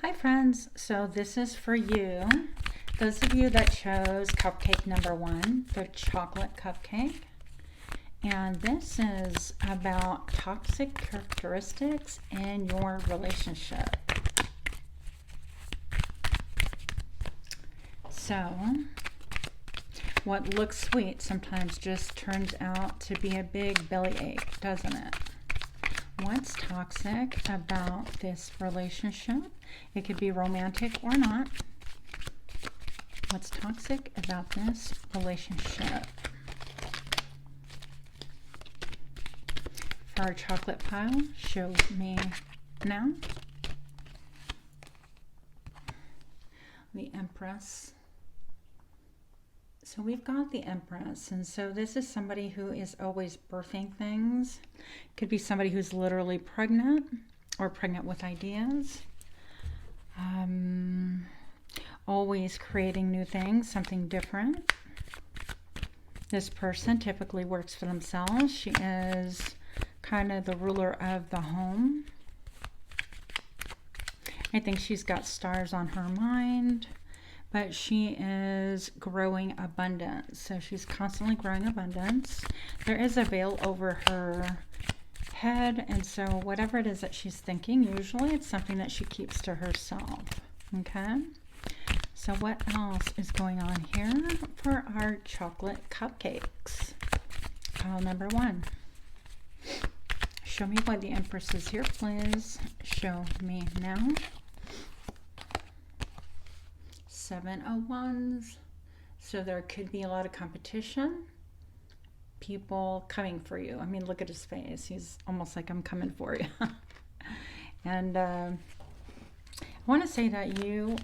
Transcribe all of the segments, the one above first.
Hi friends, so this is for you, those of you that chose cupcake number 1, the chocolate cupcake. And this is about toxic characteristics in your relationship. So, what looks sweet sometimes just turns out to be a big bellyache, doesn't it? What's toxic about this relationship? It could be romantic or not. What's toxic about this relationship? For our chocolate pile, show me now. The Empress. So we've got the Empress, and so this is somebody who is always birthing things. Could be somebody who's literally pregnant or pregnant with ideas. Always creating new things, something different. This person typically works for themselves. She is kind of the ruler of the home. I think she's got stars on her mind. But she is growing abundance. So she's constantly growing abundance. There is a veil over her head. And so whatever it is that she's thinking, usually it's something that she keeps to herself. Okay? So what else is going on here for our chocolate cupcakes? Pile number 1. Show me why the Empress is here, please. Show me now. 7 of Wands. So there could be a lot of competition. People coming for you. I mean, look at his face. He's almost like, I'm coming for you. And I want to say that you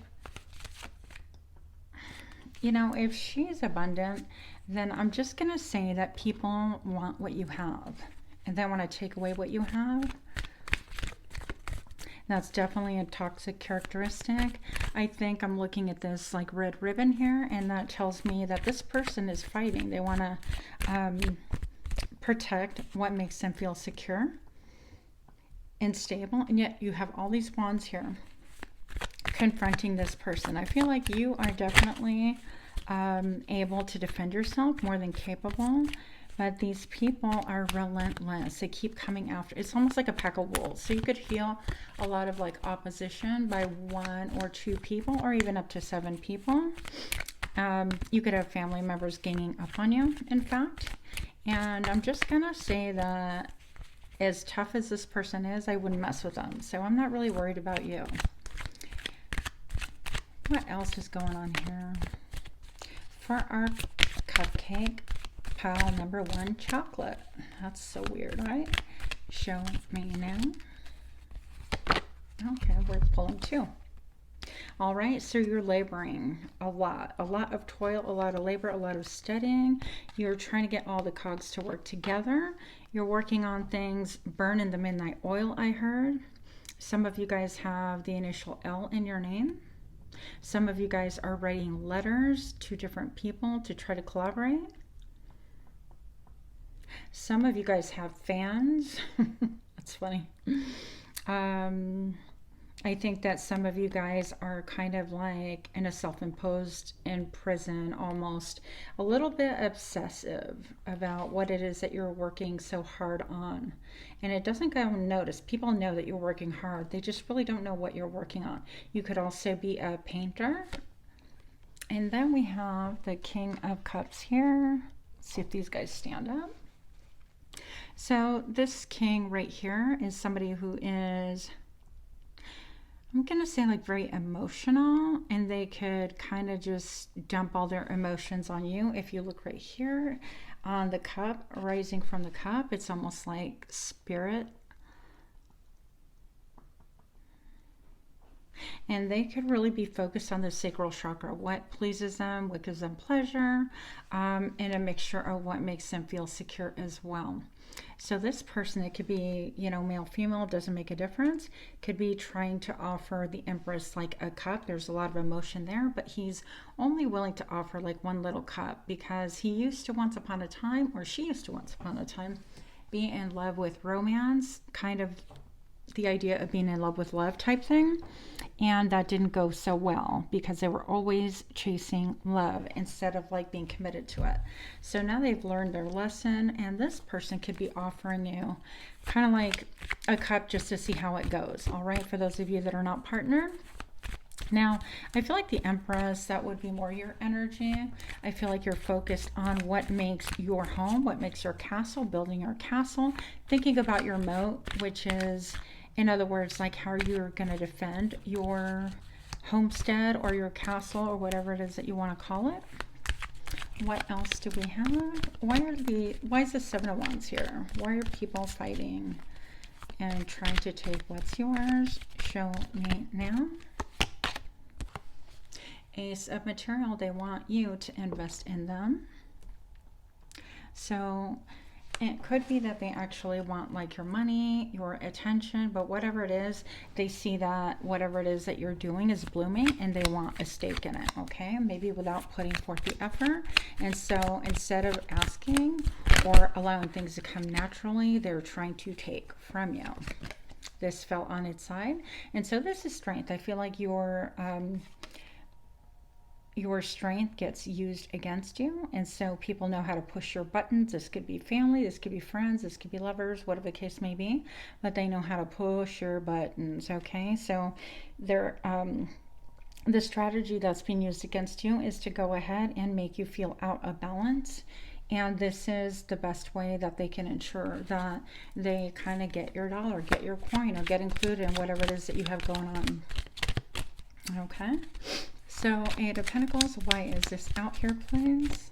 know, if she's abundant, then I'm just going to say that people want what you have. And they want to take away what you have. That's definitely a toxic characteristic. I think I'm looking at this like red ribbon here, and that tells me that this person is fighting. They want to protect what makes them feel secure and stable, and yet you have all these wands here confronting this person. I feel like you are definitely able to defend yourself, more than capable. But these people are relentless. They keep coming after. It's almost like a pack of wolves. So you could feel a lot of like opposition by 1 or 2 people, or even up to 7 people. You could have family members ganging up on you, in fact. And I'm just going to say that as tough as this person is, I wouldn't mess with them. So I'm not really worried about you. What else is going on here? For our cupcake, pile number 1, chocolate. That's so weird, right? Show me now. Okay, we're pulling 2. All right, so you're laboring a lot of toil, a lot of labor, a lot of studying. You're trying to get all the cogs to work together. You're working on things, burning the midnight oil, I heard. Some of you guys have the initial L in your name. Some of you guys are writing letters to different people to try to collaborate. Some of you guys have fans. That's funny. I think that some of you guys are kind of like in a self-imposed in prison, almost a little bit obsessive about what it is that you're working so hard on. And it doesn't go unnoticed. People know that you're working hard. They just really don't know what you're working on. You could also be a painter. And then we have the King of Cups here. Let's see if these guys stand up. So this king right here is somebody who is, I'm going to say like very emotional, and they could kind of just dump all their emotions on you. If you look right here on the cup, rising from the cup, it's almost like spirit. And they could really be focused on the sacral chakra, what pleases them, what gives them pleasure, and a mixture of what makes them feel secure as well. So this person, it could be, you know, male, female, doesn't make a difference. Could be trying to offer the Empress like a cup. There's a lot of emotion there, but he's only willing to offer like 1 little cup because he used to once upon a time, or she used to once upon a time, be in love with romance, kind of the idea of being in love with love type thing. And that didn't go so well because they were always chasing love instead of like being committed to it. So now they've learned their lesson, and this person could be offering you kind of like a cup just to see how it goes. All right, for those of you that are not partnered. Now, I feel like the Empress, that would be more your energy. I feel like you're focused on what makes your home, what makes your castle, building your castle, thinking about your moat, which is, in other words, like how you're going to defend your homestead or your castle or whatever it is that you want to call it. What else do we have? Why is the Seven of Wands here? Why are people fighting and trying to take what's yours? Show me now. Ace of Material, they want you to invest in them. So it could be that they actually want like your money, your attention, but whatever it is, they see that whatever it is that you're doing is blooming and they want a stake in it, okay? Maybe without putting forth the effort. And so instead of asking or allowing things to come naturally, they're trying to take from you. This fell on its side. And so this is strength. I feel like your strength gets used against you, and so people know how to push your buttons. This could be family, this could be friends, this could be lovers, whatever the case may be, but they know how to push your buttons, okay? So they're the strategy that's being used against you is to go ahead and make you feel out of balance, and this is the best way that they can ensure that they kind of get your dollar, get your coin, or get included in whatever it is that you have going on, okay? So, Eight of Pentacles, why is this out here, please?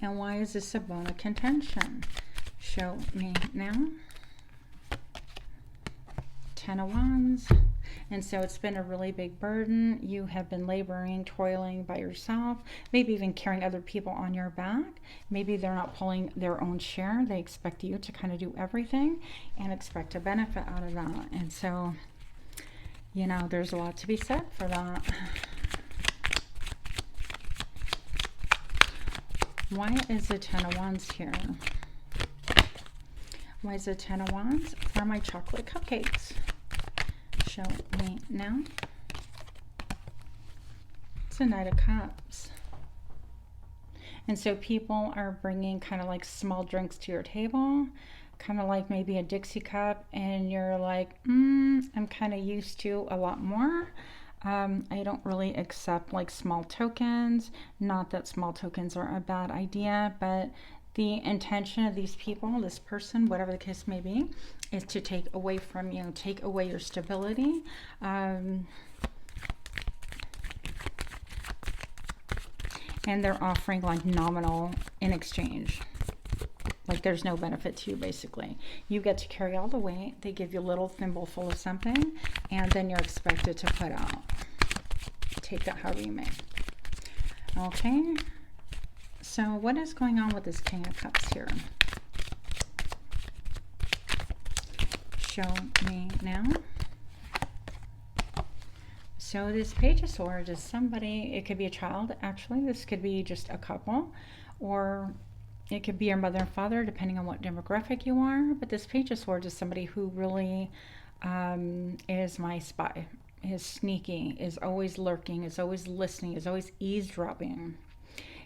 And why is this a bone of contention? Show me now. Ten of Wands. And so it's been a really big burden. You have been laboring, toiling by yourself, maybe even carrying other people on your back. Maybe they're not pulling their own share. They expect you to kind of do everything and expect a benefit out of that. And so, you know, there's a lot to be said for that. Why is the Ten of Wands here? Why is the Ten of Wands for my chocolate cupcakes? Show me now. It's a Knight of Cups. And so people are bringing kind of like small drinks to your table, kind of like maybe a Dixie cup, and you're like, I'm kind of used to a lot more. I don't really accept like small tokens. Not that small tokens are a bad idea, but the intention of these people, this person, whatever the case may be, is to take away from you, take away your stability. And they're offering like nominal in exchange. Like there's no benefit to you, basically. You get to carry all the weight. They give you a little thimble full of something, and then you're expected to put out. Take that however you may. Okay. So what is going on with this King of Cups here? Show me now. So this Page of Swords is somebody, it could be a child, actually. This could be just a couple, or it could be your mother and father, depending on what demographic you are. But this Page of Swords is somebody who really is my spy, is sneaky, is always lurking, is always listening, is always eavesdropping,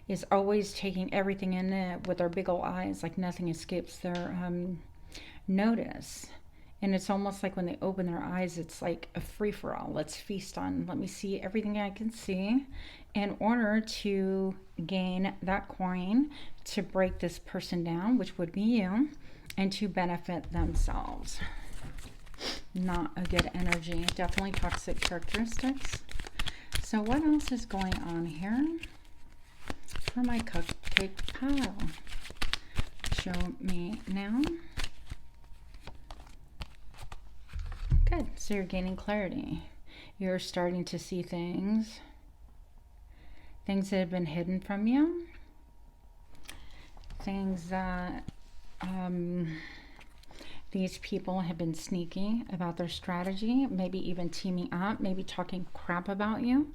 is always taking everything in it with their big old eyes, like nothing escapes their notice. And it's almost like when they open their eyes, it's like a free-for-all. Let's feast on, let me see everything I can see in order to gain that coin, to break this person down, which would be you, and to benefit themselves. Not a good energy. Definitely toxic characteristics. So what else is going on here for my cupcake pile? Show me now. Good. So you're gaining clarity. You're starting to see things that have been hidden from you. Things that these people have been sneaky about their strategy, maybe even teaming up, maybe talking crap about you.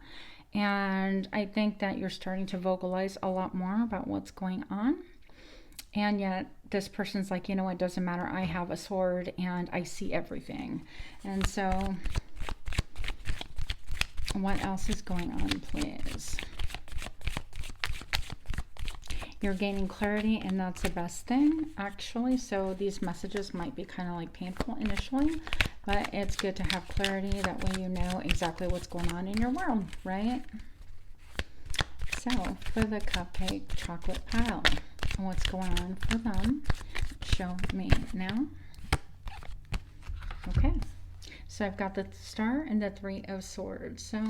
And I think that you're starting to vocalize a lot more about what's going on. And yet this person's like, you know, it doesn't matter. I have a sword and I see everything. And so what else is going on, please? You're gaining clarity, and that's the best thing, actually. So these messages might be kind of like painful initially, but it's good to have clarity. That way you know exactly what's going on in your world, right? So for the Cupcake chocolate pile, what's going on for them? Show me now. Okay, so I've got the Star and the Three of Swords. So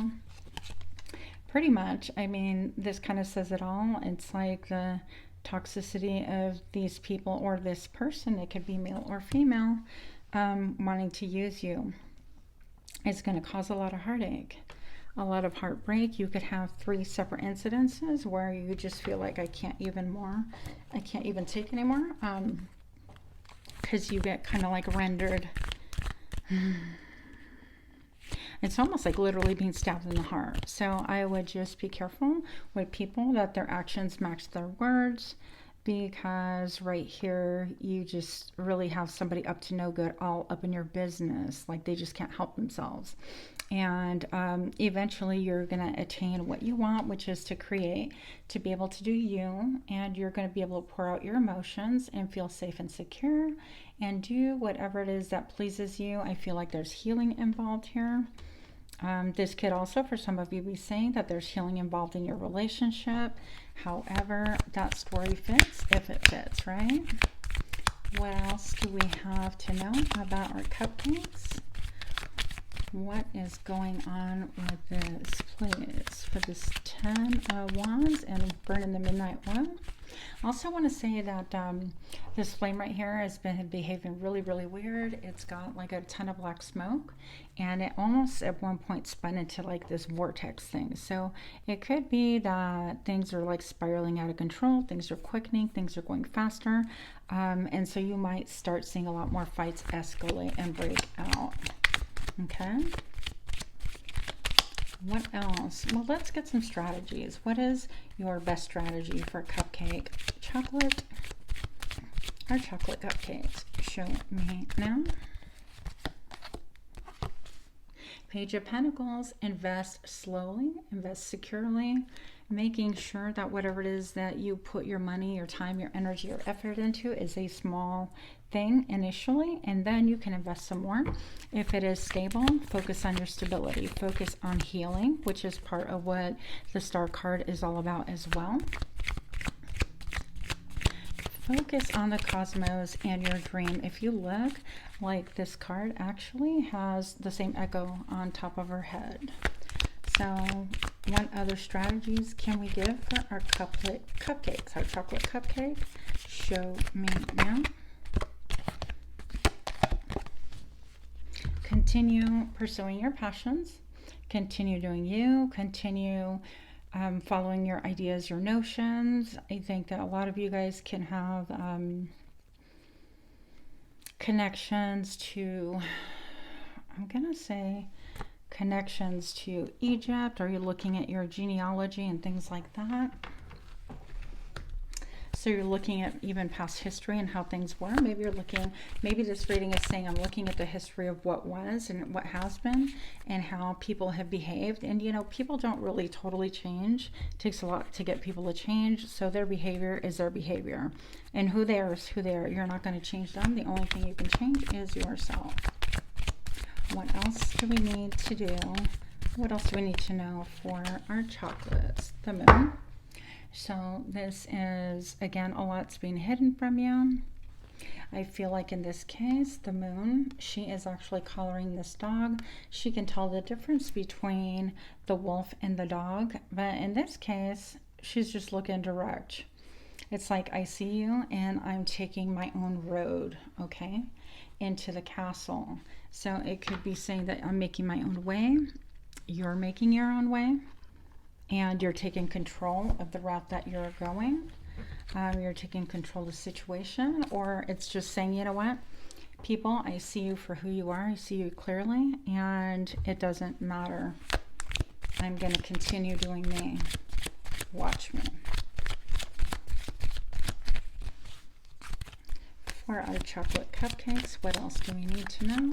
pretty much, I mean, this kind of says it all. It's like the toxicity of these people or this person, it could be male or female, wanting to use you. It's going to cause a lot of heartache, a lot of heartbreak. You could have 3 separate incidences where you just feel like I can't even take anymore, because you get kind of like rendered. It's almost like literally being stabbed in the heart. So I would just be careful with people that their actions match their words, because right here you just really have somebody up to no good, all up in your business, like they just can't help themselves. And eventually you're going to attain what you want, which is to create, to be able to do you, and you're going to be able to pour out your emotions and feel safe and secure and do whatever it is that pleases you. I feel like there's healing involved here. This could also, for some of you, be saying that there's healing involved in your relationship. However, that story fits if it fits, right? What else do we have to know about our cupcakes? What is going on with this, please? For this 10 of Wands and burning the midnight oil. Also want to say that this flame right here has been behaving really, really weird. It's got like a ton of black smoke, and it almost at one point spun into like this vortex thing. So it could be that things are like spiraling out of control, things are quickening, things are going faster, and so you might start seeing a lot more fights escalate and break out. Okay. What else? Well, let's get some strategies. What is your best strategy for cupcake chocolate? Our chocolate cupcakes. Show me now. Page of Pentacles. Invest slowly, invest securely, making sure that whatever it is that you put your money, your time, your energy, your effort into is a small thing initially, and then you can invest some more. If it is stable, focus on your stability, focus on healing, which is part of what the Star card is all about as well. Focus on the cosmos and your dream. If you look, like this card actually has the same echo on top of her head. So what other strategies can we give for our cupcakes, our chocolate cupcake? Show me now. Continue pursuing your passions, continue doing you, continue following your ideas, your notions. I think that a lot of you guys can have connections to, I'm gonna say connections to Egypt, or you're looking at your genealogy and things like that. So you're looking at even past history and how things were. Maybe you're looking, maybe this reading is saying I'm looking at the history of what was and what has been and how people have behaved. And you know, people don't really totally change. It takes a lot to get people to change. So their behavior is their behavior. And who they are is who they are. You're not going to change them. The only thing you can change is yourself. What else do we need to do? What else do we need to know for our chocolates? The moon. So this is, again, a lot's being hidden from you. I feel like in this case, the moon, she is actually collaring this dog. She can tell the difference between the wolf and the dog. But in this case, she's just looking direct. It's like, I see you and I'm taking my own road, okay, into the castle. So it could be saying that I'm making my own way. You're making your own way. And you're taking control of the route that you're going. You're taking control of the situation, or it's just saying, you know what, people, I see you for who you are. I see you clearly, and it doesn't matter. I'm going to continue doing me. Watch me. For our chocolate cupcakes, what else do we need to know?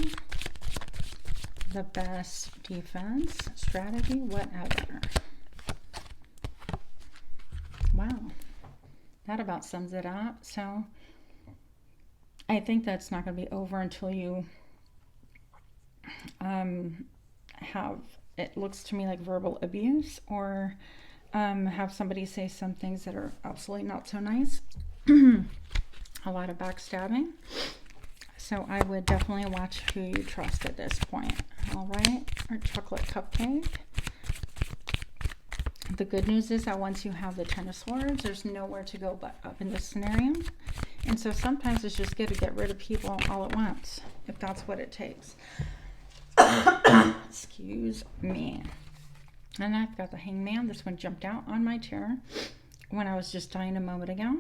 The best defense strategy, whatever. Wow, that about sums it up. So I think that's not going to be over until you have, it looks to me like verbal abuse, or have somebody say some things that are absolutely not so nice. A lot of backstabbing. So I would definitely watch who you trust at this point. All right, our chocolate cupcake. The good news is that once you have the Ten of Swords, there's nowhere to go but up in this scenario. And so sometimes it's just good to get rid of people all at once, if that's what it takes. Excuse me. And I've got the Hangman. This one jumped out on my chair when I was just dying a moment ago.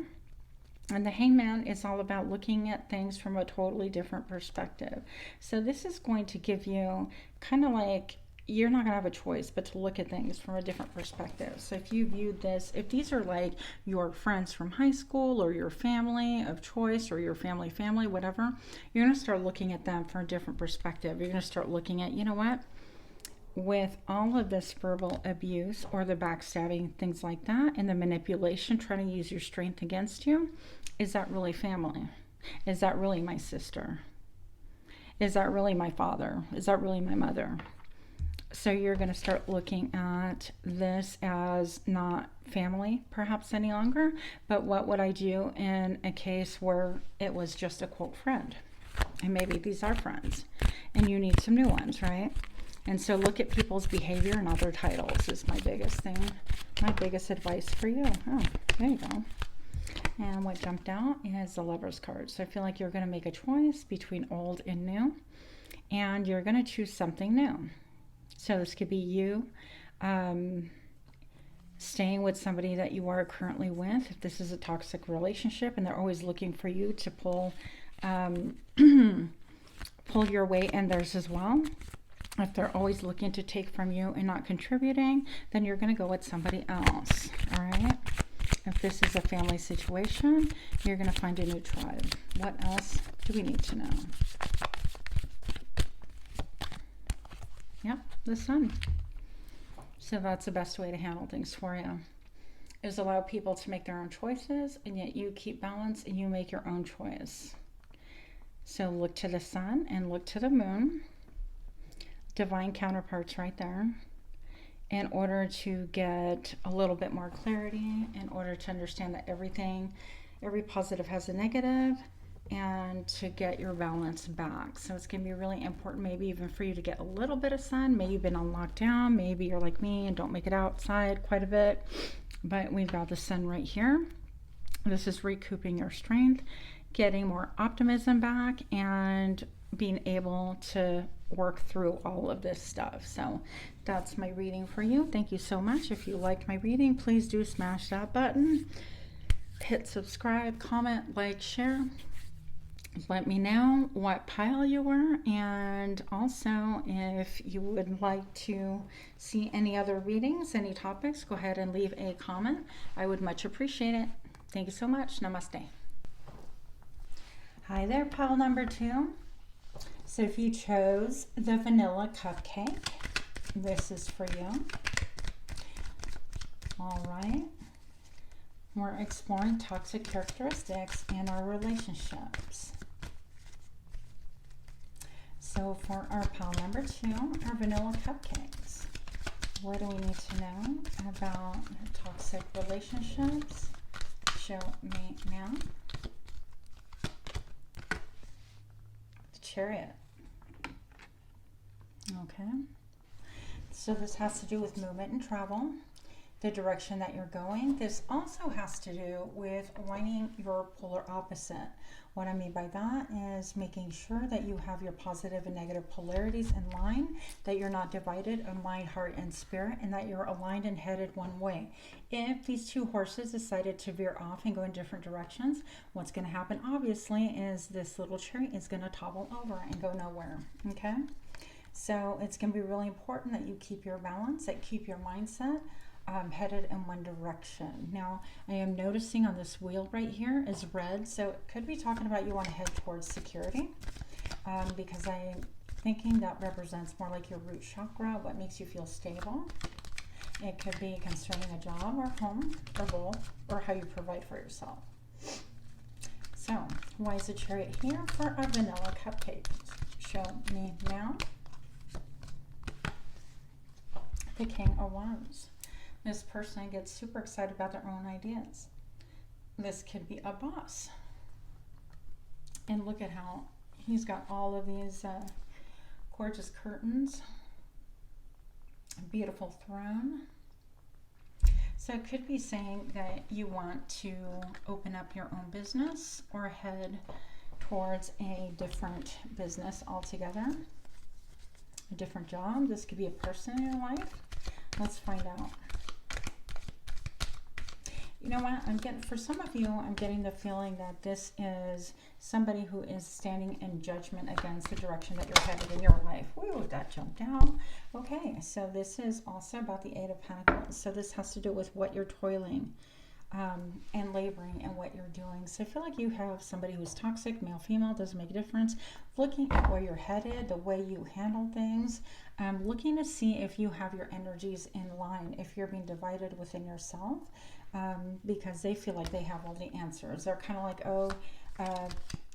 And the Hangman is all about looking at things from a totally different perspective. So this is going to give you kind of like, you're not going to have a choice but to look at things from a different perspective. So if you viewed this, if these are like your friends from high school or your family of choice or your family, whatever, you're going to start looking at them from a different perspective. You're going to start looking at, you know what? With all of this verbal abuse or the backstabbing, things like that, and the manipulation, trying to use your strength against you, is that really family? Is that really my sister? Is that really my father? Is that really my mother? So you're going to start looking at this as not family perhaps any longer, but what would I do in a case where it was just a quote friend? And maybe these are friends and you need some new ones, right? And so look at people's behavior, not their titles, is my biggest thing, my biggest advice for you. Oh, there you go. And what jumped out is the Lover's card. So I feel like you're going to make a choice between old and new, and you're going to choose something new. So this could be you staying with somebody that you are currently with, if this is a toxic relationship and they're always looking for you to pull pull your weight and theirs as well. If they're always looking to take from you and not contributing, then you're going to go with somebody else. All right. If this is a family situation, you're going to find a new tribe. What else do we need to know? Yep, the Sun. So that's the best way to handle things for you, is allow people to make their own choices, and yet you keep balance and you make your own choice. So look to the Sun and look to the Moon. Divine counterparts right there, in order to get a little bit more clarity, in order to understand that every positive has a negative, and to get your balance back. So it's going to be really important, maybe even for you to get a little bit of sun. Maybe you've been on lockdown, maybe you're like me and don't make it outside quite a bit, but we've got the Sun right here. This is recouping your strength, getting more optimism back, and being able to work through all of this stuff. So that's my reading for you. Thank you so much. If you liked my reading, please do smash that button, hit subscribe, comment, like, share. Let me know what pile you were, and also if you would like to see any other readings, any topics, go ahead and leave a comment. I would much appreciate it. Thank you so much. Namaste. Hi there, pile number 2. So if you chose the vanilla cupcake, this is for you. All right. We're exploring toxic characteristics in our relationships. So for our pile number 2, our vanilla cupcakes, what do we need to know about toxic relationships? Show me now. The Chariot. Okay. So this has to do with movement and travel, the direction that you're going. This also has to do with aligning your polar opposite. What I mean by that is making sure that you have your positive and negative polarities in line, that you're not divided of mind, heart, and spirit, and that you're aligned and headed one way. If these two horses decided to veer off and go in different directions, what's going to happen, obviously, is this little chariot is going to topple over and go nowhere. Okay? So it's going to be really important that you keep your balance, that keep your mindset headed in one direction. Now, I am noticing on this wheel right here is red, so it could be talking about you want to head towards security, because I'm thinking that represents more like your root chakra, what makes you feel stable. It could be concerning a job or home or both, or how you provide for yourself. So, why is the Chariot here for our vanilla cupcake? Show me now. The King of Wands. This person gets super excited about their own ideas. This could be a boss. And look at how he's got all of these gorgeous curtains. A beautiful throne. So it could be saying that you want to open up your own business or head towards a different business altogether. A different job. This could be a person in your life. Let's find out. You know what, I'm getting, for some of you, I'm getting the feeling that this is somebody who is standing in judgment against the direction that you're headed in your life. Woo, that jumped out. Okay, so this is also about the Eight of Pentacles. So this has to do with what you're toiling and laboring and what you're doing. So I feel like you have somebody who's toxic, male, female, doesn't make a difference. Looking at where you're headed, the way you handle things, looking to see if you have your energies in line, if you're being divided within yourself. Because they feel like they have all the answers. They're kind of like, oh,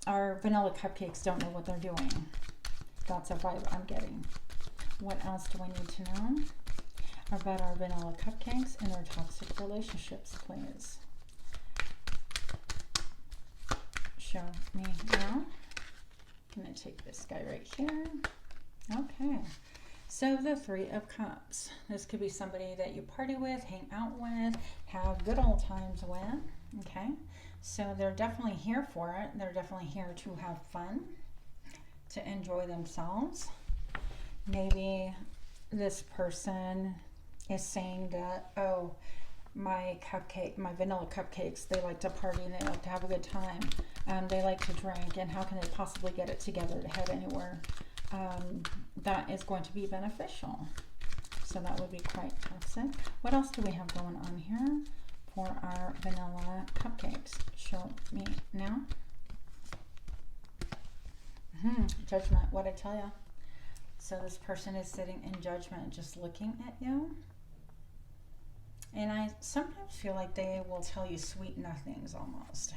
our vanilla cupcakes don't know what they're doing. That's a vibe I'm getting. What else do I need to know about our vanilla cupcakes and their toxic relationships, please? Show me now. I'm going to take this guy right here. Okay. So the Three of Cups. This could be somebody that you party with, hang out with, have good old times with. Okay, so they're definitely here for it. They're definitely here to have fun, to enjoy themselves. Maybe this person is saying that, oh, my vanilla cupcakes, they like to party and they like to have a good time. They like to drink, and how can they possibly get it together to head anywhere that is going to be beneficial? So that would be quite toxic. What else do we have going on here for our vanilla cupcakes? Show me now. Judgment, what I tell you. So this person is sitting in judgment, just looking at you. And I sometimes feel like they will tell you sweet nothings almost.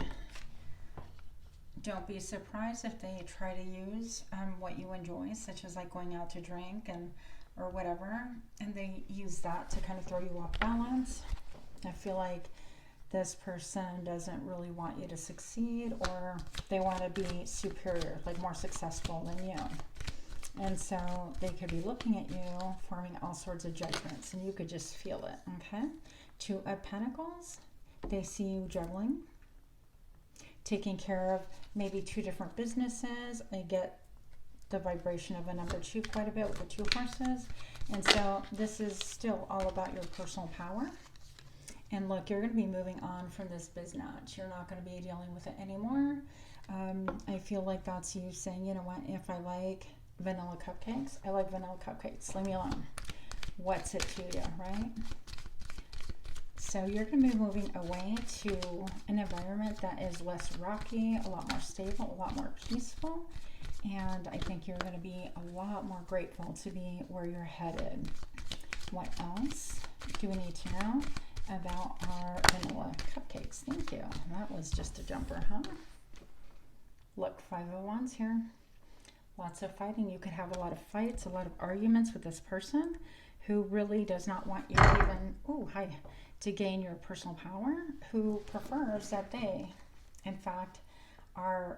Don't be surprised if they try to use what you enjoy, such as like going out to drink or whatever, and they use that to kind of throw you off balance. I feel like this person doesn't really want you to succeed, or they want to be superior, like more successful than you. And so they could be looking at you, forming all sorts of judgments, and you could just feel it, okay? Two of Pentacles, they see you juggling, taking care of maybe two different businesses. They get the vibration of a number 2 quite a bit with the 2 horses. And so this is still all about your personal power. And look, you're going to be moving on from this business. You're not going to be dealing with it anymore. I feel like that's you saying, you know what, if I like vanilla cupcakes, I like vanilla cupcakes. Leave me alone. What's it to you, right? So you're going to be moving away to an environment that is less rocky, a lot more stable, a lot more peaceful. And I think you're going to be a lot more grateful to be where you're headed. What else do we need to know about our vanilla cupcakes? Thank you. That was just a jumper, huh? Look, 5 of Wands here. Lots of fighting. You could have a lot of fights, a lot of arguments with this person who really does not want you even, to gain your personal power, who prefers that they, in fact, are,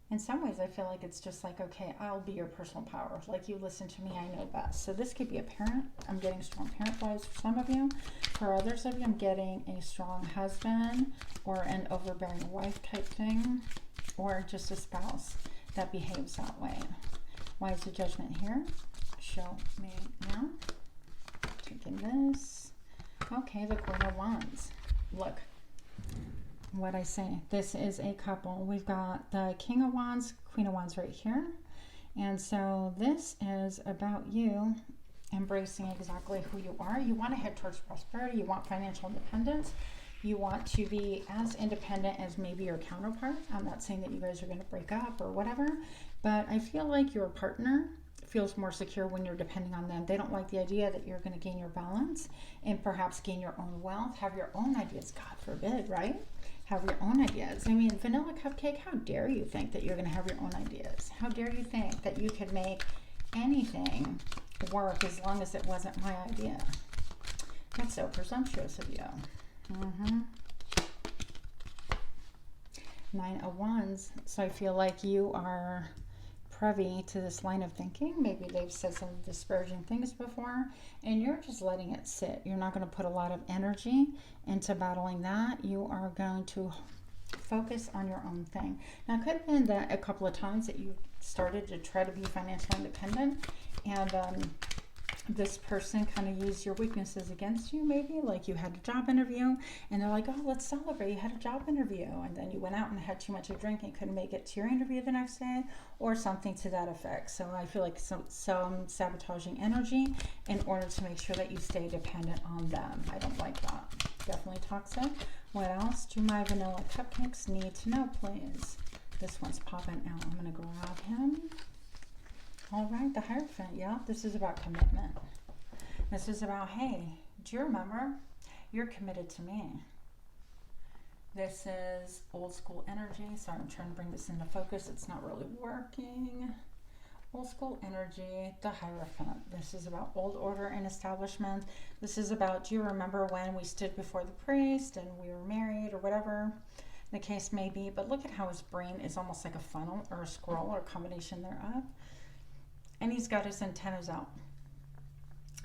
in some ways, I feel like it's just like, okay, I'll be your personal power. Like, you listen to me, I know best. So this could be a parent. I'm getting strong parent vibes for some of you. For others of you, I'm getting a strong husband or an overbearing wife type thing, or just a spouse that behaves that way. Why is the Judgment here? Show me now. Taking this. Okay, the Queen of Wands. Look, what I say. This is a couple. We've got the King of Wands, Queen of Wands right here. And so this is about you embracing exactly who you are. You want to head towards prosperity. You want financial independence. You want to be as independent as maybe your counterpart. I'm not saying that you guys are going to break up or whatever, but I feel like your partner feels more secure when you're depending on them. They don't like the idea that you're going to gain your balance and perhaps gain your own wealth, have your own ideas, God forbid, right? Have your own ideas. I mean, vanilla cupcake, how dare you think that you're going to have your own ideas? How dare you think that you could make anything work as long as it wasn't my idea? That's so presumptuous of you. 9 of Wands. So I feel like you are privy to this line of thinking. Maybe they've said some disparaging things before, and you're just letting it sit. You're not going to put a lot of energy into battling that. You are going to focus on your own thing. Now, it could have been that a couple of times that you started to try to be financially independent, and this person kind of used your weaknesses against you. Maybe like you had a job interview and they're like, oh, let's celebrate, you had a job interview, and then you went out and had too much to drink and couldn't make it to your interview the next day, or something to that effect. So I feel like some sabotaging energy in order to make sure that you stay dependent on them. I don't like that. Definitely toxic. What else do my vanilla cupcakes need to know, please? This one's popping out. I'm going to grab him. All right, the Hierophant. Yeah, this is about commitment. This is about, hey, do you remember? You're committed to me. This is old school energy. Sorry, I'm trying to bring this into focus. It's not really working. Old school energy, the Hierophant. This is about old order and establishment. This is about, do you remember when we stood before the priest and we were married or whatever the case may be? But look at how his brain is almost like a funnel or a scroll or a combination thereof. And he's got his antennas out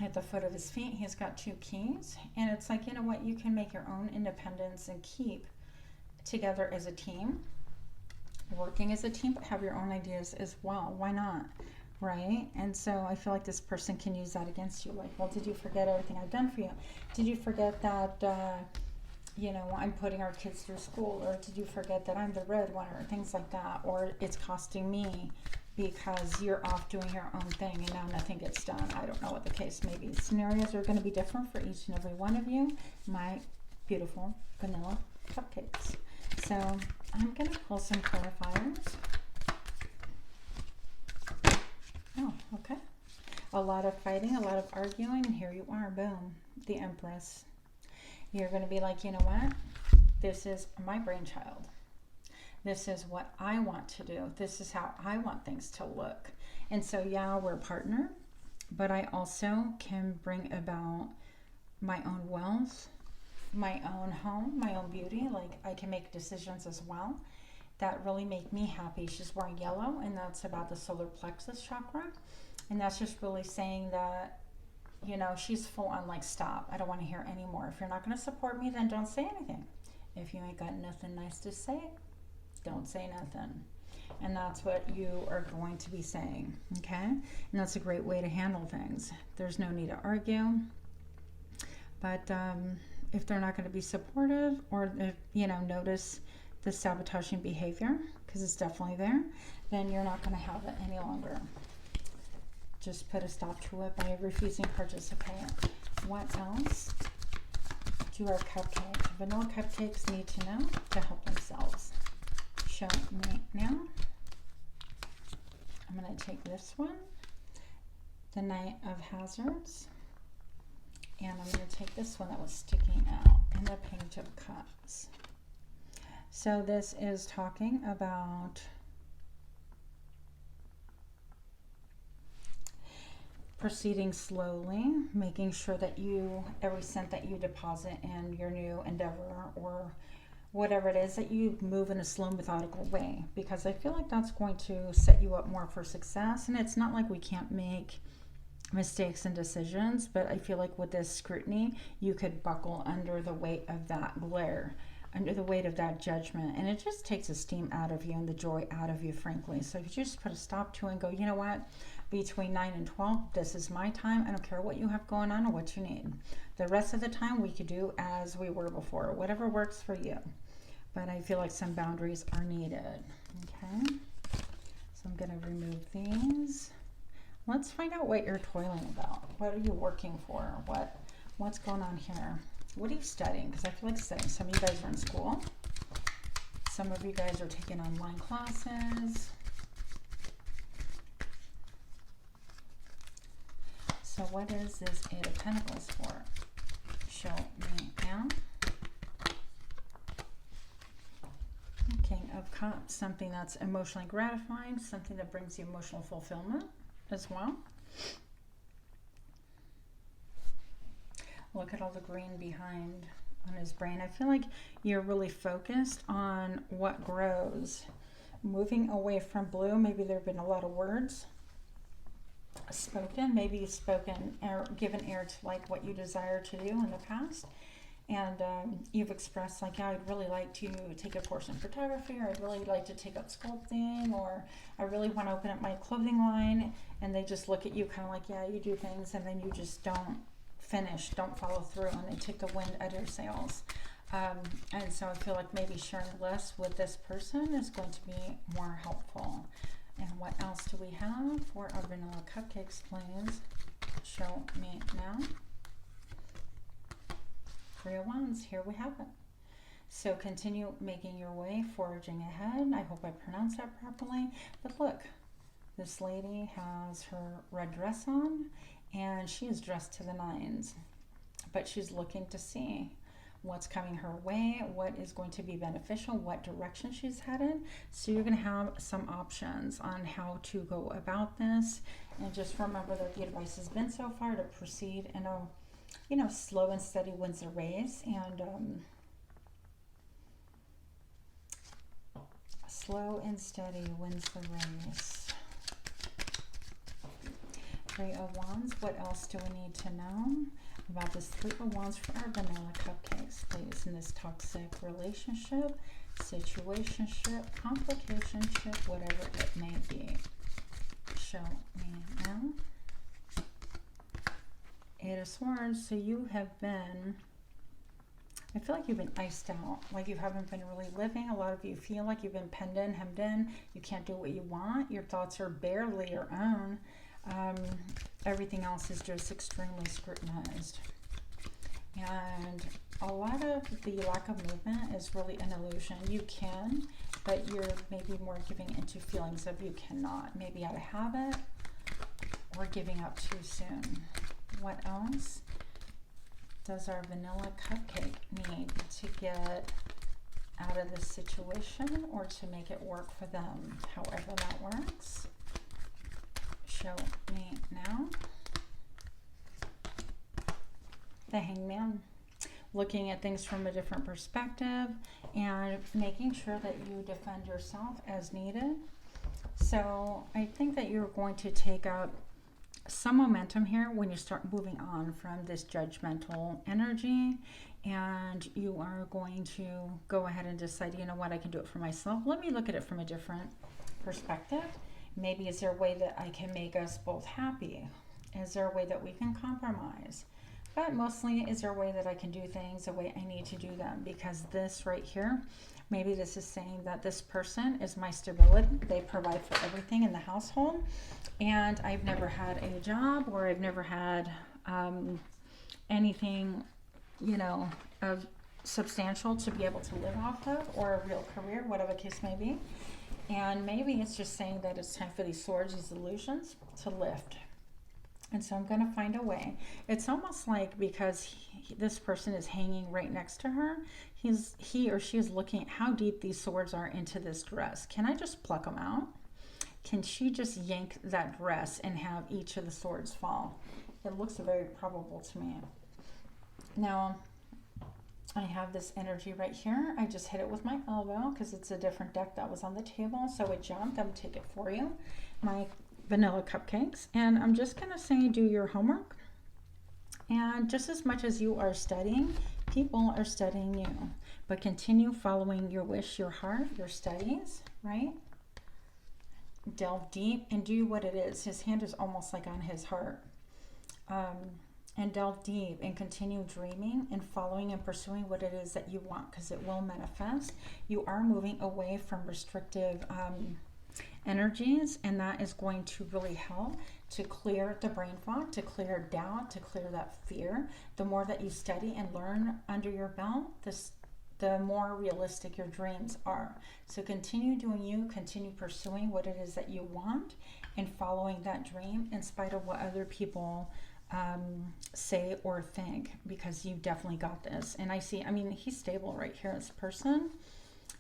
at the foot of his feet. He's got 2 keys. And it's like, you know what? You can make your own independence and keep together as a team, working as a team, but have your own ideas as well. Why not? Right? And so I feel like this person can use that against you. Like, well, did you forget everything I've done for you? Did you forget that, you know, I'm putting our kids through school? Or did you forget that I'm the breadwinner? Things like that. Or it's costing me because you're off doing your own thing and now nothing gets done. I don't know what the case may be. Scenarios are going to be different for each and every one of you, my beautiful vanilla cupcakes. So I'm going to pull some clarifiers. Oh, okay. A lot of fighting, a lot of arguing, and here you are, boom, the Empress. You're going to be like, you know what? This is my brainchild. This is what I want to do. This is how I want things to look. And so, yeah, we're a partner, but I also can bring about my own wealth, my own home, my own beauty. Like, I can make decisions as well that really make me happy. She's wearing yellow, and that's about the solar plexus chakra. And that's just really saying that, you know, she's full on like, stop. I don't want to hear anymore. If you're not going to support me, then don't say anything. If you ain't got nothing nice to say, don't say nothing. And that's what you are going to be saying, okay? And that's a great way to handle things. There's no need to argue. But if they're not going to be supportive, or if, you know, notice the sabotaging behavior, because it's definitely there, then you're not going to have it any longer. Just put a stop to it by refusing to participate. What else do our vanilla cupcakes need to know to help themselves? Show me now. I'm going to take this one, the Knight of Hazards, and I'm going to take this one that was sticking out, and the Page of Cups. So this is talking about proceeding slowly, making sure that every cent that you deposit in your new endeavor or whatever it is, that you move in a slow, methodical way, because I feel like that's going to set you up more for success. And it's not like we can't make mistakes and decisions, but I feel like with this scrutiny, you could buckle under the weight of that glare, under the weight of that judgment, and it just takes the steam out of you and the joy out of you, frankly. So if you just put a stop to it and go, you know what, between 9 and 12, this is my time. I don't care what you have going on or what you need. The rest of the time we could do as we were before, whatever works for you. But I feel like some boundaries are needed. Okay, so I'm going to remove these. Let's find out what you're toiling about. What are you working for? What's going on here? What are you studying? Because I feel like studying. Some of you guys are in school. Some of you guys are taking online classes. So what is this Eight of Pentacles for? Show me now. King of Cups, something that's emotionally gratifying, something that brings you emotional fulfillment as well. Look at all the green behind on his brain. I feel like you're really focused on what grows. Moving away from blue, maybe there have been a lot of words spoken. Maybe you've spoken or given ear to like what you desire to do in the past. And you've expressed like, yeah, I'd really like to take a course in photography, or I'd really like to take up sculpting, or I really want to open up my clothing line. And they just look at you kind of like, yeah, you do things, and then you just don't finish, don't follow through, and they take the wind out of your sails. And so I feel like maybe sharing less with this person is going to be more helpful. And what else do we have for our vanilla cupcakes, please? Show me now. Three of Wands, here we have it. So continue making your way, forging ahead. I hope I pronounced that properly. But look, this lady has her red dress on, and she is dressed to the nines. But she's looking to see what's coming her way, what is going to be beneficial, what direction she's headed. So you're going to have some options on how to go about this. And just remember that the advice has been so far to proceed in a slow and steady wins the race, and slow and steady wins the race. Three of Wands. What else do we need to know about this Three of Wands for our vanilla cupcakes, please, in this toxic relationship, situationship, complicationship, whatever it may be? Show me now. Eight of Swords. So you have been, I feel like you've been iced out, like you haven't been really living. A lot of you feel like you've been penned in, hemmed in. You can't do what you want. Your thoughts are barely your own. Everything else is just extremely scrutinized. And a lot of the lack of movement is really an illusion. You can, but you're maybe more giving into feelings of you cannot. Maybe out of habit or giving up too soon. What else does our vanilla cupcake need to get out of this situation or to make it work for them? However that works. Show me now. The Hangman. Looking at things from a different perspective and making sure that you defend yourself as needed. So I think that you're going to take up some momentum here when you start moving on from this judgmental energy, and you are going to go ahead and decide, you know what, I can do it for myself. Let me look at it from a different perspective. Maybe is there a way that I can make us both happy? Is there a way that we can compromise? But mostly, is there a way that I can do things the way I need to do them? Because this right here, maybe this is saying that this person is my stability. They provide for everything in the household. And I've never had a job, or I've never had anything, of substantial to be able to live off of, or a real career, whatever the case may be. And maybe it's just saying that it's time for these swords, these illusions, to lift. And so I'm going to find a way. It's almost like because this person is hanging right next to her, he or she is looking at how deep these swords are into this dress. Can I just pluck them out? Can she just yank that dress and have each of the swords fall? It looks very probable to me. Now, I have this energy right here. I just hit it with my elbow because it's a different deck that was on the table. So it jumped. I'm going to take it for you. My vanilla cupcakes. And I'm just going to say do your homework. And just as much as you are studying, people are studying you. But continue following your wish, your heart, your studies, right? Delve deep and do what it is. His hand is almost like on his heart. And delve deep and continue dreaming and following and pursuing what it is that you want, because it will manifest. You are moving away from restrictive energies, and that is going to really help to clear the brain fog, to clear doubt, to clear that fear. The more that you study and learn under your belt, the more realistic your dreams are. So continue doing you, continue pursuing what it is that you want, and following that dream in spite of what other people say or think, because you definitely got this. And I see, I mean, he's stable right here. This person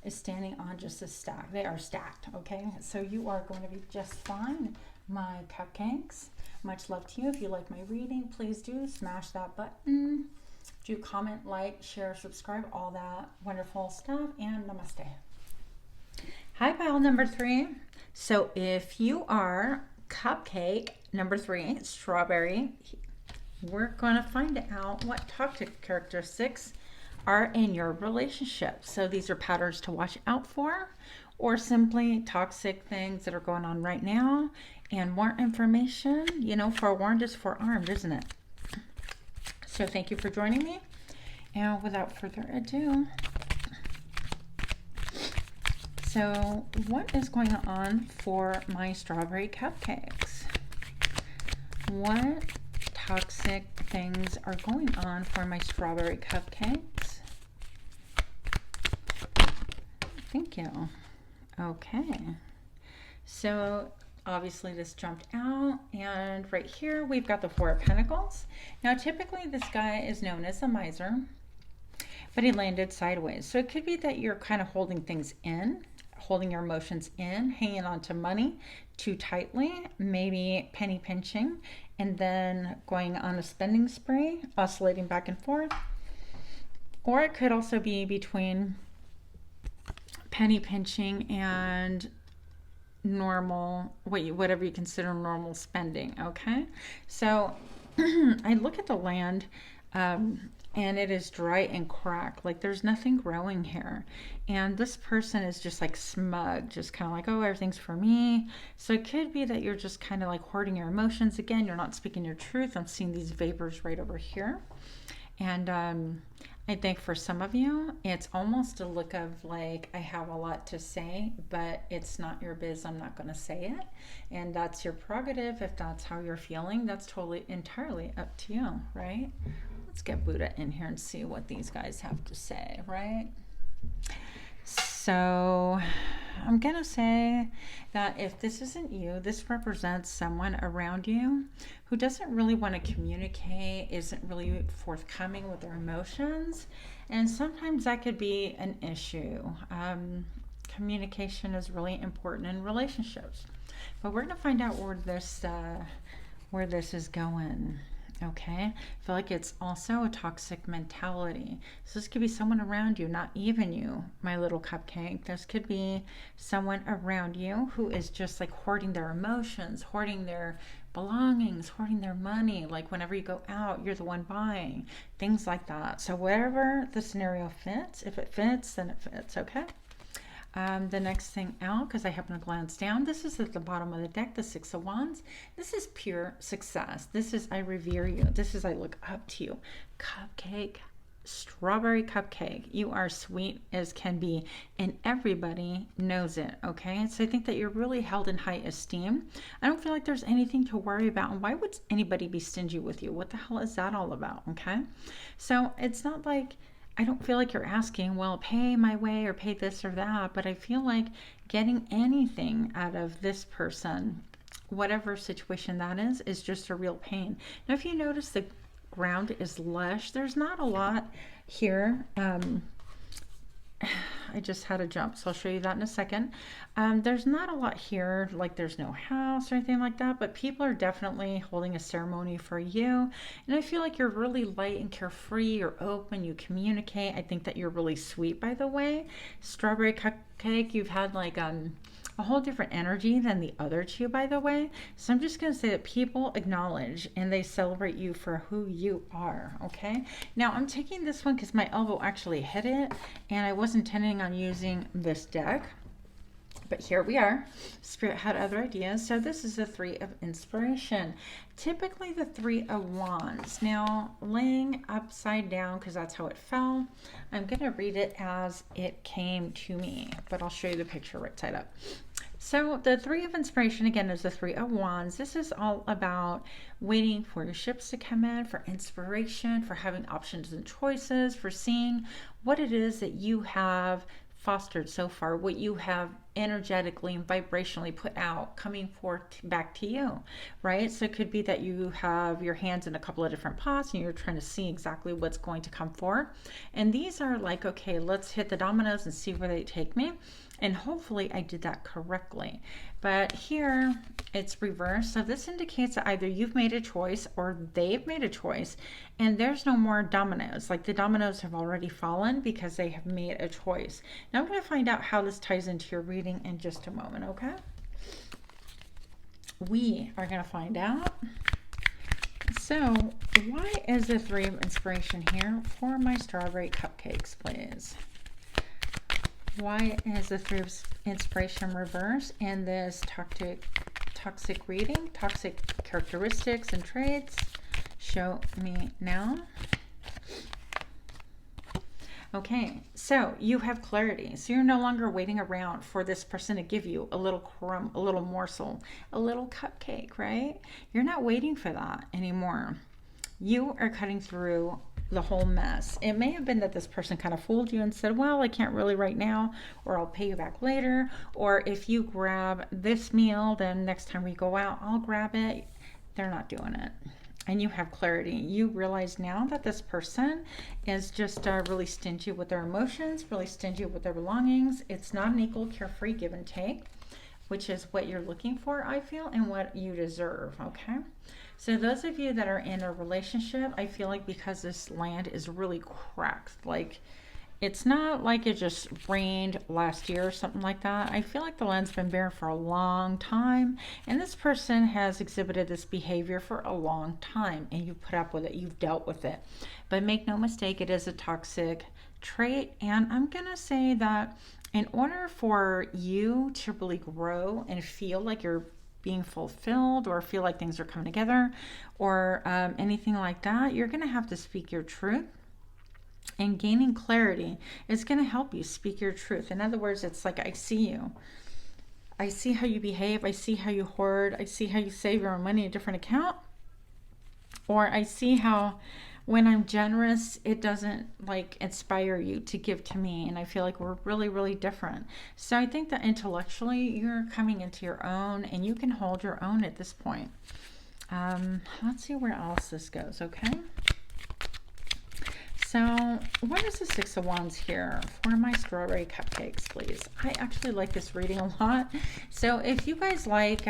is standing on just a stack. They are stacked, okay? So you are going to be just fine, my cupcakes. Much love to you. If you like my reading, please do smash that button. Do comment, like, share, subscribe, all that wonderful stuff, and namaste. Hi, pile number 3. So if you are cupcake number 3, strawberry, we're going to find out what toxic characteristics are in your relationship. So these are patterns to watch out for, or simply toxic things that are going on right now. And more information, you know, forewarned is forearmed, isn't it? So thank you for joining me. And without further ado, so what is going on for my strawberry cupcakes? What toxic things are going on for my strawberry cupcakes? Thank you. Okay. So obviously this jumped out, and right here we've got the Four of Pentacles. Now typically this guy is known as a miser, but he landed sideways. So it could be that you're kind of holding things in, holding your emotions in, hanging on to money too tightly, maybe penny pinching, and then going on a spending spree, oscillating back and forth. Or it could also be between penny pinching and normal, whatever you consider normal spending, okay? So I look at the land, and it is dry and cracked, like there's nothing growing here. And this person is just like smug, just kind of like, oh, everything's for me. So it could be that you're just kind of like hoarding your emotions. Again, you're not speaking your truth. I'm seeing these vapors right over here. And I think for some of you, it's almost a look of like, I have a lot to say, but it's not your biz. I'm not going to say it. And that's your prerogative. If that's how you're feeling, that's totally, entirely up to you, right? Let's get Buddha in here and see what these guys have to say, right? So I'm going to say that if this isn't you, this represents someone around you who doesn't really want to communicate, isn't really forthcoming with their emotions. And sometimes that could be an issue. Communication is really important in relationships. But we're going to find out where this is going. Okay, I feel like it's also a toxic mentality. So this could be someone around you, not even you, my little cupcake. This could be someone around you who is just like hoarding their emotions, hoarding their belongings, hoarding their money. Like whenever you go out, you're the one buying, things like that. So wherever the scenario fits, if it fits, then it fits, okay? The next thing out, because I happen to glance down, this is at the bottom of the deck, the Six of Wands. This is pure success. This is I revere you. This is I look up to you. Cupcake, strawberry cupcake. You are sweet as can be, and everybody knows it, okay? So I think that you're really held in high esteem. I don't feel like there's anything to worry about. And why would anybody be stingy with you? What the hell is that all about, okay? So it's not like, I don't feel like you're asking, well, pay my way or pay this or that, but I feel like getting anything out of this person, whatever situation that is just a real pain. Now, if you notice the ground is lush, there's not a lot here. I just had a jump, so I'll show you that in a second. There's not a lot here, like there's no house or anything like that, but people are definitely holding a ceremony for you. And I feel like you're really light and carefree, you're open, you communicate. I think that you're really sweet, by the way. Strawberry cupcake, you've had like a whole different energy than the other two, by the way. So I'm just going to say that people acknowledge and they celebrate you for who you are, okay? Now, I'm taking this one because my elbow actually hit it, and I was intending on using this deck. But here we are. Spirit had other ideas. So this is the Three of Inspiration. Typically the Three of Wands. Now, laying upside down, because that's how it fell, I'm going to read it as it came to me. But I'll show you the picture right side up. So the Three of Inspiration, again, is the Three of Wands. This is all about waiting for your ships to come in, for inspiration, for having options and choices, for seeing what it is that you have fostered so far, what you have energetically and vibrationally put out coming forth back to you, right? So it could be that you have your hands in a couple of different pots and you're trying to see exactly what's going to come forward. And these are like, okay, let's hit the dominoes and see where they take me. And hopefully I did that correctly. But here it's reversed. So this indicates that either you've made a choice or they've made a choice, and there's no more dominoes. Like the dominoes have already fallen because they have made a choice. Now I'm going to find out how this ties into your reading in just a moment, okay? We are going to find out. So why is the Three of Inspiration here for my strawberry cupcakes, please? Why is the Three of Inspiration reversed in this toxic reading? Toxic characteristics and traits. Show me now. Okay, so you have clarity. So you're no longer waiting around for this person to give you a little crumb, a little morsel, a little cupcake, right? You're not waiting for that anymore. You are cutting through the whole mess. It may have been that this person kind of fooled you and said, well, I can't really right now, or I'll pay you back later, or if you grab this meal, then next time we go out, I'll grab it. They're not doing it. And you have clarity. You realize now that this person is just really stingy with their emotions, really stingy with their belongings. It's not an equal, carefree give and take, which is what you're looking for, I feel, and what you deserve, okay? So those of you that are in a relationship, I feel like because this land is really cracked, like it's not like it just rained last year or something like that. I feel like the land's been bare for a long time, and this person has exhibited this behavior for a long time, and you've put up with it, you've dealt with it. But make no mistake, it is a toxic trait, and I'm gonna say that in order for you to really grow and feel like you're being fulfilled or feel like things are coming together or anything like that, you're going to have to speak your truth. And gaining clarity is going to help you speak your truth. In other words, it's like, I see you. I see how you behave. I see how you hoard. I see how you save your own money in a different account. Or I see how when I'm generous, it doesn't like inspire you to give to me. And I feel like we're really, really different. So I think that intellectually you're coming into your own and you can hold your own at this point. Let's see where else this goes, okay? So what is the Six of Wands here for my strawberry cupcakes, please? I actually like this reading a lot. So if you guys like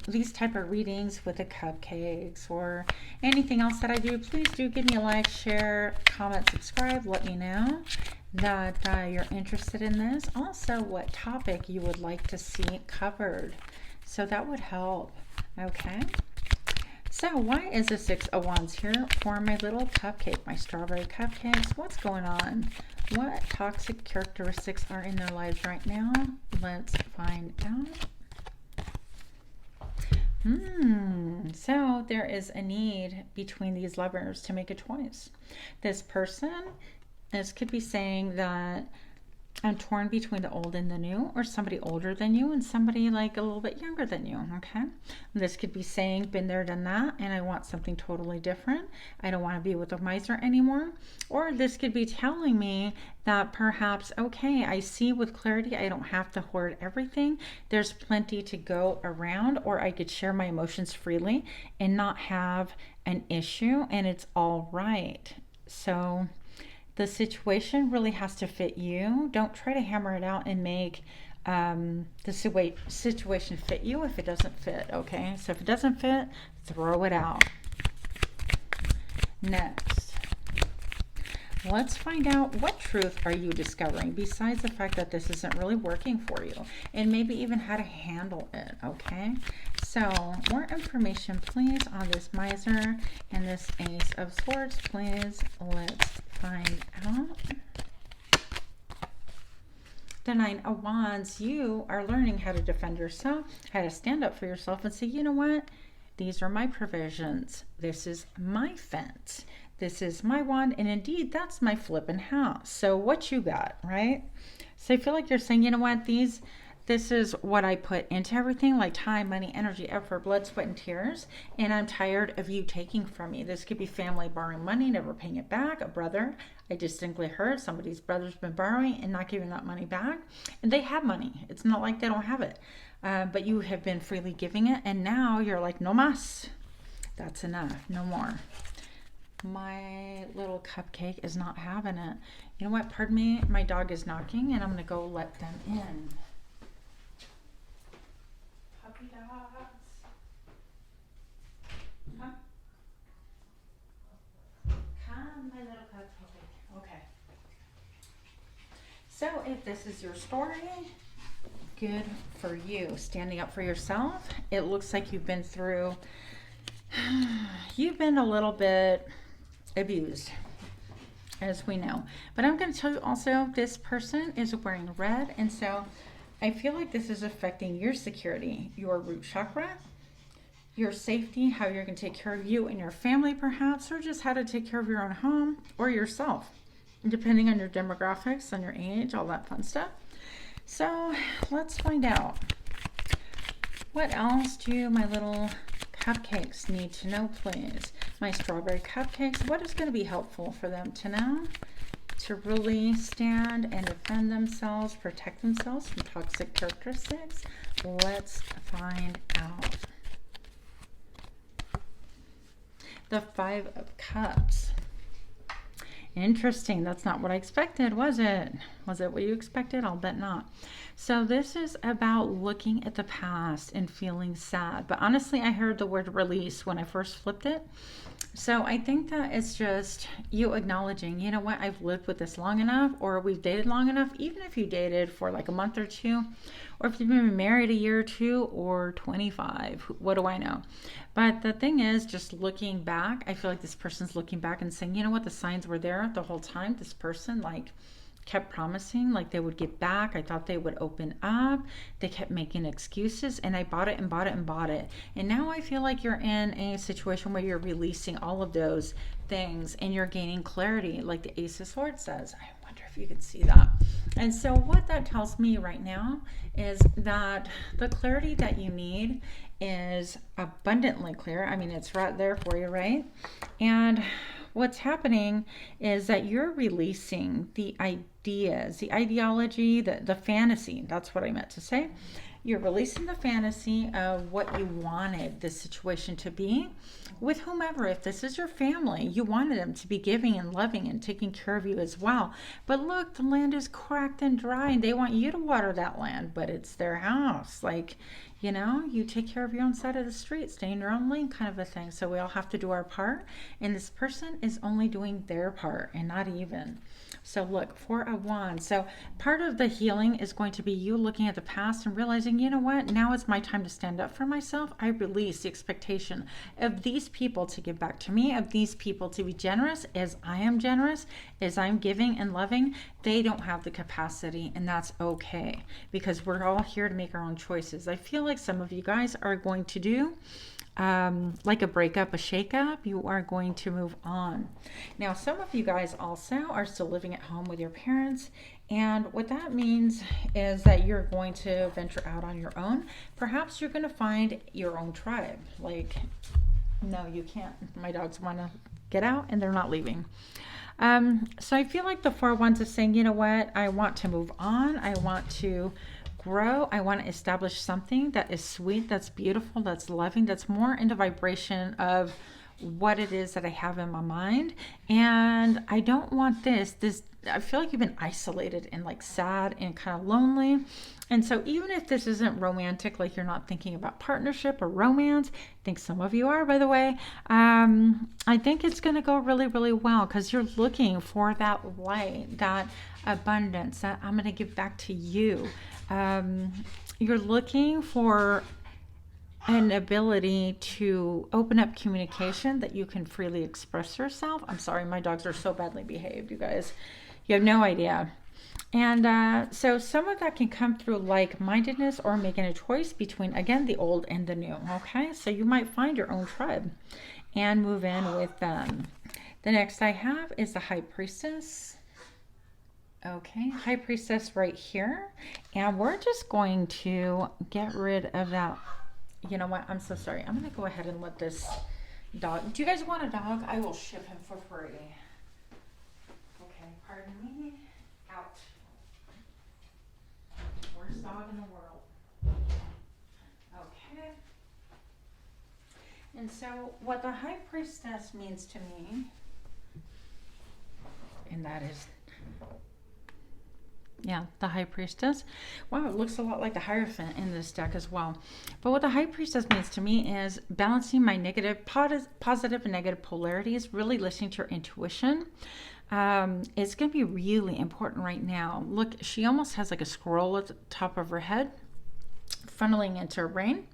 these type of readings with the cupcakes or anything else that I do, please do give me a like, share, comment, subscribe. Let me know that you're interested in this. Also, what topic you would like to see covered. So that would help, okay? So why is the Six of Wands here for my little cupcake, my strawberry cupcakes? What's going on? What toxic characteristics are in their lives right now? Let's find out. So there is a need between these lovers to make a choice. This could be saying that I'm torn between the old and the new, or somebody older than you and somebody like a little bit younger than you, okay? This could be saying, been there, done that, and I want something totally different. I don't want to be with a miser anymore. Or this could be telling me that perhaps, okay, I see with clarity, I don't have to hoard everything. There's plenty to go around, or I could share my emotions freely and not have an issue, and it's all right. So the situation really has to fit you. Don't try to hammer it out and make the situation fit you if it doesn't fit, okay? So if it doesn't fit, throw it out. Next, let's find out what truth are you discovering besides the fact that this isn't really working for you, and maybe even how to handle it, okay? So more information, please, on this miser and this Ace of Swords, please. Let's find out. The Nine of Wands, you are learning how to defend yourself, how to stand up for yourself and say, you know what? These are my provisions. This is my fence. This is my wand. And indeed, that's my flipping house. So what you got, right? So I feel like you're saying, you know what? These this is what I put into everything, like time, money, energy, effort, blood, sweat, and tears. And I'm tired of you taking from me. This could be family borrowing money, never paying it back. A brother, I distinctly heard somebody's brother's been borrowing and not giving that money back. And they have money. It's not like they don't have it. But you have been freely giving it. And now you're like, no mas. That's enough. No more. My little cupcake is not having it. You know what? Pardon me. My dog is knocking and I'm going to go let them in. Puppy dogs. Come. Come, my little cupcake. Okay. So if this is your story, good for you. Standing up for yourself. It looks like you've been through, you've been a little bit abused, as we know. But I'm going to tell you also, this person is wearing red, and so I feel like this is affecting your security, your root chakra, your safety, how you're going to take care of you and your family perhaps, or just how to take care of your own home or yourself, depending on your demographics, on your age, all that fun stuff. So let's find out. What else do my little cupcakes need to know, please? My strawberry cupcakes, what is going to be helpful for them to know to really stand and defend themselves, protect themselves from toxic characteristics? Let's find out. The Five of Cups. Interesting. That's not what I expected, was it? Was it what you expected? I'll bet not. So this is about looking at the past and feeling sad. But honestly, I heard the word release when I first flipped it. So I think that it's just you acknowledging, you know what, I've lived with this long enough, or we've dated long enough, even if you dated for like a month or two, or if you've been married a year or two, or 25, what do I know? But the thing is, just looking back, I feel like this person's looking back and saying, you know what, the signs were there the whole time. This person like kept promising like they would get back. I thought they would open up. They kept making excuses, and I bought it and bought it and bought it. And now I feel like you're in a situation where you're releasing all of those things and you're gaining clarity, like the Ace of Swords says. I wonder if you can see that. And so what that tells me right now is that the clarity that you need is abundantly clear. I mean, it's right there for you, right? And what's happening is that you're releasing the ideas, the ideology, the fantasy. That's what I meant to say. You're releasing the fantasy of what you wanted this situation to be with whomever. If this is your family, you wanted them to be giving and loving and taking care of you as well. But look, the land is cracked and dry, and they want you to water that land, but it's their house. Like, you know, you take care of your own side of the street, stay in your own lane kind of a thing. So we all have to do our part. And this person is only doing their part and not even. So look, Four of Wands. So part of the healing is going to be you looking at the past and realizing, you know what, now it's my time to stand up for myself. I release the expectation of these people to give back to me, of these people to be generous as I am generous, as I'm giving and loving. They don't have the capacity, and that's okay, because we're all here to make our own choices. I feel like some of you guys are going to do like a breakup, a shakeup. You are going to move on. Now, some of you guys also are still living at home with your parents, and what that means is that you're going to venture out on your own. Perhaps you're going to find your own tribe. Like, no, you can't. My dogs want to get out and they're not leaving. So I feel like the Four of Wands is saying, you know what, I want to move on. I want to grow. I want to establish something that is sweet, that's beautiful, that's loving, that's more in the vibration of what it is that I have in my mind. And I don't want this, I feel like you've been isolated and like sad and kind of lonely. And so even if this isn't romantic, like you're not thinking about partnership or romance, I think some of you are, by the way, I think it's going to go really, really well, because you're looking for that light, that abundance that I'm going to give back to you. You're looking for an ability to open up communication that you can freely express yourself. I'm sorry, my dogs are so badly behaved, you guys. You have no idea. And so some of that can come through like-mindedness or making a choice between, again, the old and the new. Okay, so you might find your own tribe and move in with them. The next I have is the High Priestess. Okay, High Priestess right here. And we're just going to get rid of that. You know what? I'm so sorry. I'm going to go ahead and let this dog. Do you guys want a dog? I will ship him for free. Okay, pardon me. Out. Worst dog in the world. Okay. And so what the High Priestess means to me, and that is, yeah, the High Priestess. Wow, it looks a lot like the Hierophant in this deck as well. But what the High Priestess means to me is balancing my positive and negative polarities, really listening to your intuition. It's going to be really important right now. Look, she almost has like a scroll at the top of her head, funneling into her brain.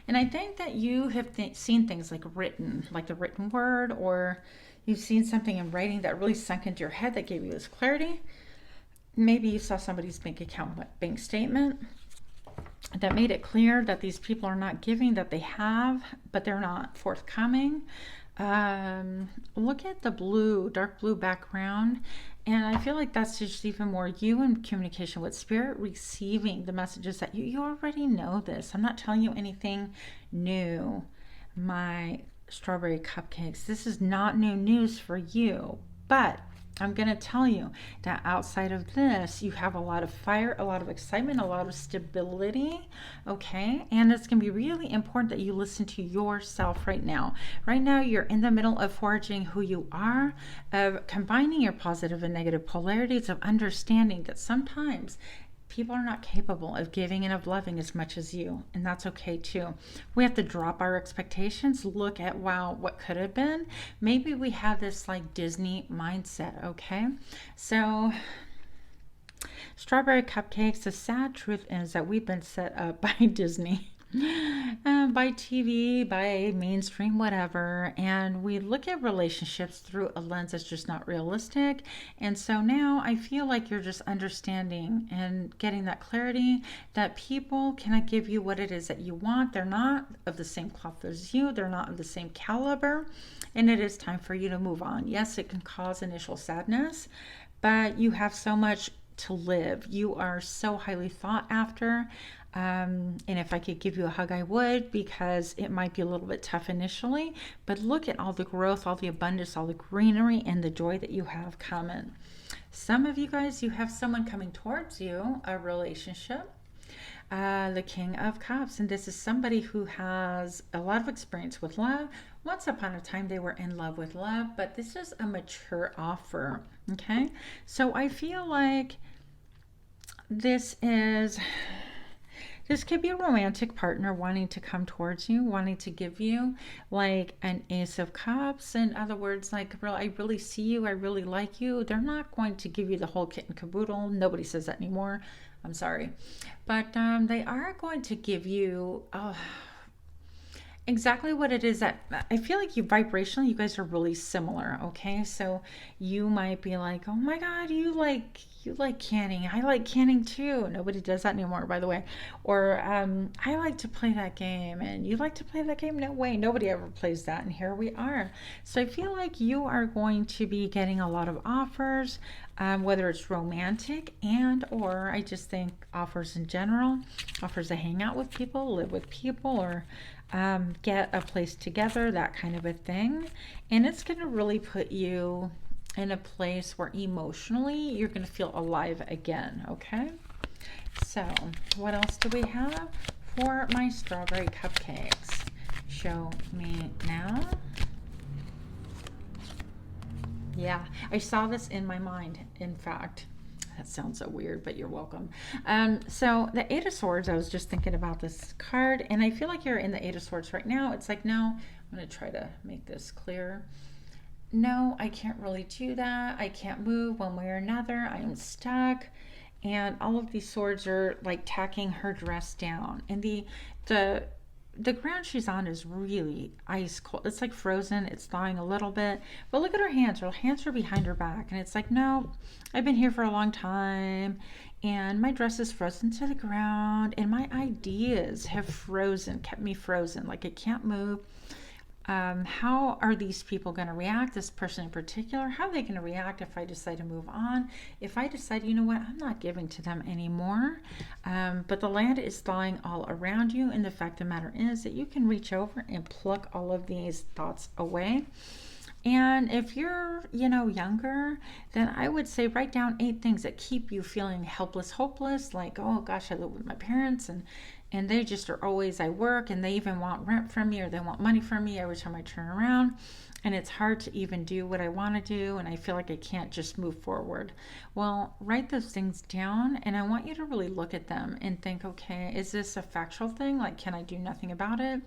And I think that you have seen things like written, like the written word, or you've seen something in writing that really sunk into your head that gave you this clarity. Maybe you saw somebody's bank account, bank statement that made it clear that these people are not giving, that they have, but they're not forthcoming. Look at the blue, dark blue background. And I feel like that's just even more you in communication with spirit, receiving the messages that you already know this. I'm not telling you anything new. My strawberry cupcakes, this is not new news for you, but I'm going to tell you that outside of this, you have a lot of fire, a lot of excitement, a lot of stability, okay? And it's going to be really important that you listen to yourself right now. Right now, you're in the middle of forging who you are, of combining your positive and negative polarities, of understanding that sometimes people are not capable of giving and of loving as much as you, and that's okay too. We have to drop our expectations, look at, wow, what could have been. Maybe we have this like Disney mindset, okay? So strawberry cupcakes, the sad truth is that we've been set up by Disney. By TV, by mainstream, whatever, and we look at relationships through a lens that's just not realistic. And so now I feel like you're just understanding and getting that clarity that people cannot give you what it is that you want. They're not of the same cloth as you, they're not of the same caliber, and it is time for you to move on. Yes, it can cause initial sadness, but you have so much to live. You are so highly thought after. And if I could give you a hug, I would, because it might be a little bit tough initially, but look at all the growth, all the abundance, all the greenery, and the joy that you have coming. Some of you guys, you have someone coming towards you, a relationship, the King of Cups, and this is somebody who has a lot of experience with love. Once upon a time, they were in love with love, but this is a mature offer, okay? So I feel like this could be a romantic partner wanting to come towards you, wanting to give you like an Ace of Cups. In other words, like, I really see you, I really like you. They're not going to give you the whole kit and caboodle. Nobody says that anymore. I'm sorry. But they are going to give you exactly what it is that I feel like you vibrationally, you guys are really similar, okay? So you might be like, oh my God, you like canning. I like canning too. Nobody does that anymore, by the way. Or I like to play that game, and you like to play that game? No way. Nobody ever plays that, and here we are. So I feel like you are going to be getting a lot of offers, whether it's romantic or I just think offers in general, offers to hang out with people, live with people, or get a place together, that kind of a thing. And it's going to really put you in a place where emotionally you're going to feel alive again, okay? So what else do we have for my strawberry cupcakes? Show me now. Yeah, I saw this in my mind, in fact. That sounds so weird, but you're welcome. So the Eight of Swords, I was just thinking about this card, and I feel like you're in the Eight of Swords right now. It's like, no, I'm going to try to make this clear. No, I can't really do that. I can't move one way or another. I am stuck. And all of these swords are like tacking her dress down. And the ground she's on is really ice cold. It's like frozen. It's thawing a little bit. But look at her hands. Her hands are behind her back. And it's like, no, I've been here for a long time. And my dress is frozen to the ground. And my ideas have frozen, kept me frozen. Like I can't move. how are these people going to react, this person in particular? How are they going to react if I decide to move on? If I decide, you know what, I'm not giving to them anymore, but the land is thawing all around you, and the fact of the matter is that you can reach over and pluck all of these thoughts away. And if you're, younger, then I would say write down 8 things that keep you feeling helpless, hopeless, like, oh gosh, I live with my parents and they just are always, I work and they even want rent from me or they want money from me every time I turn around. And it's hard to even do what I want to do, and I feel like I can't just move forward. Well, write those things down, and I want you to really look at them and think, okay, is this a factual thing? Like, can I do nothing about it?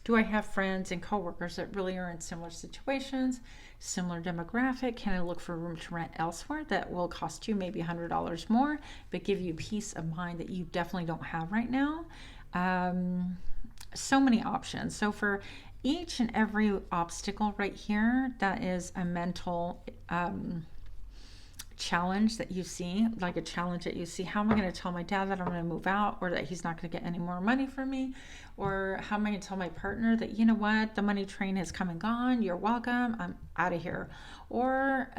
Do I have friends and coworkers that really are in similar situations, similar demographic? Can I look for room to rent elsewhere that will cost you maybe $100 more, but give you peace of mind that you definitely don't have right now? So many options. So for each and every obstacle right here, that is a mental challenge that you see, like a challenge that you see. How am I going to tell my dad that I'm going to move out, or that he's not going to get any more money from me? Or how am I going to tell my partner that, you know what, the money train has come and gone, you're welcome, I'm out of here? Or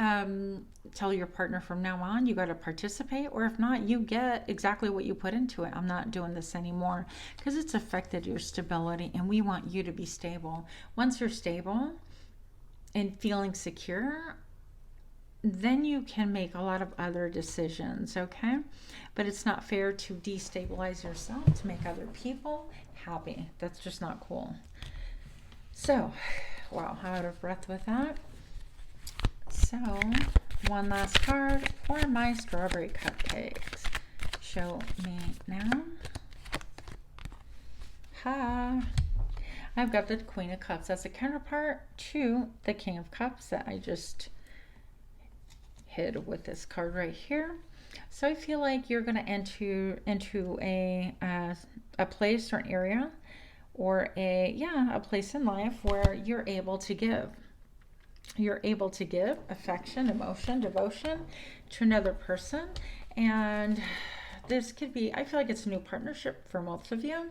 tell your partner from now on, you got to participate, or if not, you get exactly what you put into it. I'm not doing this anymore because it's affected your stability, and we want you to be stable. Once you're stable and feeling secure, then you can make a lot of other decisions, okay? But it's not fair to destabilize yourself to make other people happy. That's just not cool. So, wow, I'm out of breath with that. So, one last card for my strawberry cupcakes. Show me now. I've got the Queen of Cups as a counterpart to the King of Cups that I just hid with this card right here. So I feel like you're going to enter into a place or an area, or a place in life where you're able to give. You're able to give affection, emotion, devotion to another person. And this could be, I feel like it's a new partnership for most of you.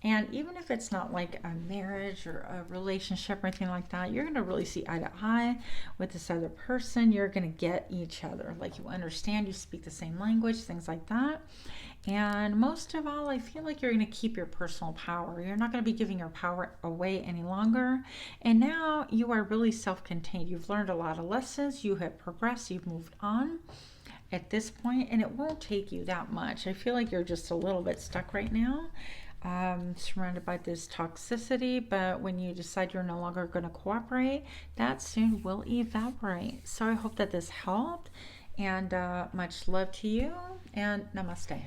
And even if it's not like a marriage or a relationship or anything like that, you're going to really see eye to eye with this other person. You're going to get each other. Like, you understand, you speak the same language, things like that. And most of all, I feel like you're going to keep your personal power. You're not going to be giving your power away any longer. And now you are really self-contained. You've learned a lot of lessons. You have progressed. You've moved on at this point, and it won't take you that much. I feel like you're just a little bit stuck right now. Surrounded by this toxicity, but when you decide you're no longer going to cooperate, that soon will evaporate. So I hope that this helped, and much love to you, and namaste.